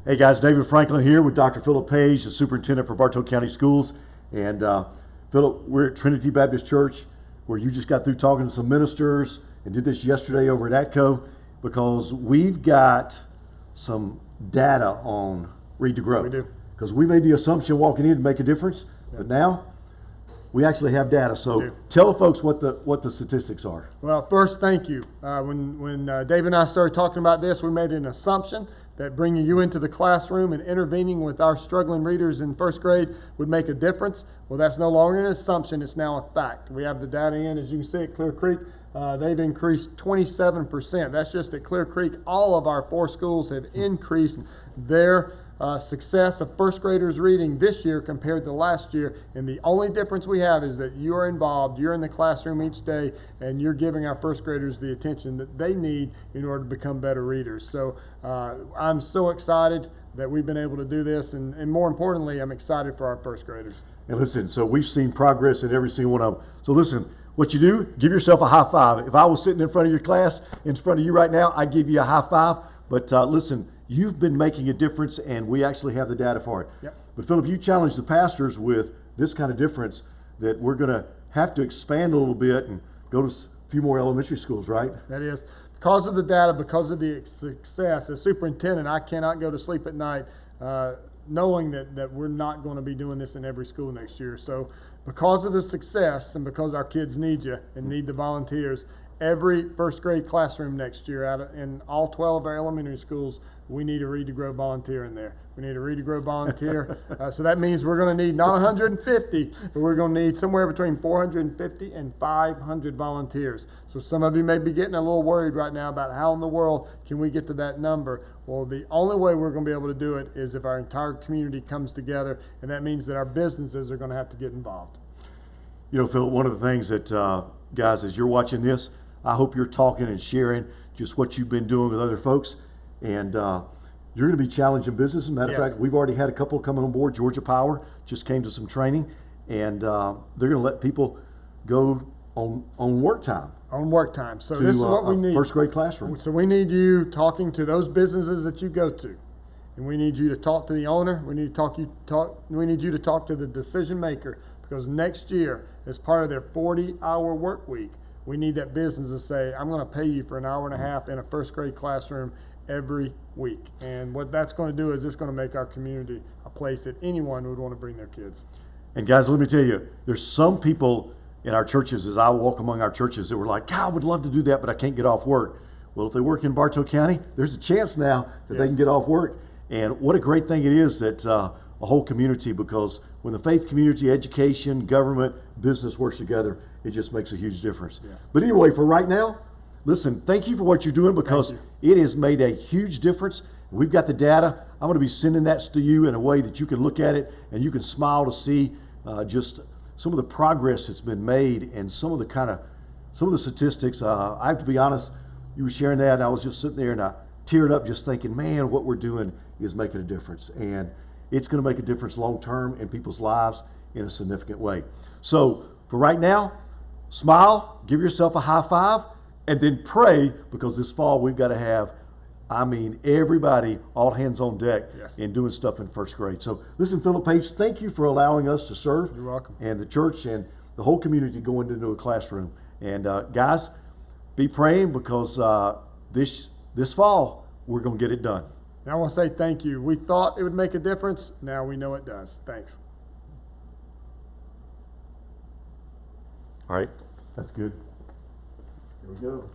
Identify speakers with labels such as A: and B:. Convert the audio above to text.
A: Hey guys, David Franklin here with Dr. Philip Page, the superintendent for Bartow County Schools. And Philip, we're at Trinity Baptist Church, where you just got through talking to some ministers and did this yesterday over at ATCO, because we've got some data on Read to Grow.
B: We do.
A: Because we made the assumption walking in to make a difference, but now we actually have data. So tell the folks what the statistics are.
B: Well, first, thank you. When Dave and I started talking about this, we made an assumption that bringing you into the classroom and intervening with our struggling readers in first grade would make a difference. Well, that's no longer an assumption, it's now a fact. We have the data in, as you can see at Clear Creek, they've increased 27%. That's just at Clear Creek. All of our 4 schools have increased their success of first graders reading this year compared to last year, and the only difference we have is that you are involved, you're in the classroom each day, and you're giving our first graders the attention that they need in order to become better readers. So I'm so excited that we've been able to do this, and more importantly, I'm excited for our first graders.
A: And listen, so we've seen progress in every single one of them. So listen, what you do, give yourself a high five. If I was sitting in front of your class, in front of you right now, I'd give you a high five. But listen, you've been making a difference, and we actually have the data for it.
B: Yep.
A: But Philip, you challenged the pastors with this kind of difference, that we're going to have to expand a little bit and go to a few more elementary schools, right?
B: That is. Because of the data, because of the success, as superintendent, I cannot go to sleep at night knowing that we're not going to be doing this in every school next year. So because of the success and because our kids need you and need the volunteers, every first grade classroom next year in all 12 of our elementary schools, we need a Read to Grow volunteer in there. We need a Read to Grow volunteer. So that means we're going to need not 150, but we're going to need somewhere between 450 and 500 volunteers. So some of you may be getting a little worried right now about how in the world can we get to that number. Well, the only way we're going to be able to do it is if our entire community comes together, and that means that our businesses are going to have to get involved.
A: You know, Phil, one of the things that, guys, as you're watching this, I hope you're talking and sharing just what you've been doing with other folks. And you're going to be challenging business. As a matter of fact, we've already had a couple coming on board. Georgia Power just came to some training, and they're going to let people go on work time.
B: On work time. So this is what we need.
A: First grade classroom.
B: So we need you talking to those businesses that you go to, and we need you to talk to the owner. We need you to talk to the decision maker, because next year, as part of their 40-hour work week, we need that business to say, I'm going to pay you for an hour and a half in a first grade classroom every week. And what that's going to do is it's going to make our community a place that anyone would want to bring their kids.
A: And guys, let me tell you, there's some people in our churches, as I walk among our churches, that were like, God, I would love to do that, but I can't get off work. Well, if they work in Bartow County, there's a chance now that they can get off work. And what a great thing it is that a whole community, because when the faith community, education, government, business works together, it just makes a huge difference.
B: Yes.
A: But anyway, for right now, listen, thank you for what you're doing, because it has made a huge difference. We've got the data. I'm going to be sending that to you in a way that you can look at it and you can smile to see just some of the progress that's been made, and some of the statistics. I have to be honest, you were sharing that, and I was just sitting there and I teared up just thinking, man, what we're doing is making a difference. And it's going to make a difference long term in people's lives in a significant way. So for right now, smile, give yourself a high five, and then pray, because this fall we've got to have, everybody, all hands on deck in doing stuff in first grade. So listen, Philip Page, thank you for allowing us to serve.
B: You're welcome.
A: And the church and the whole community going into a classroom. And guys, be praying, because this fall we're going to get it done.
B: And I want to say thank you. We thought it would make a difference. Now we know it does. Thanks.
A: All right, that's good. Here we go.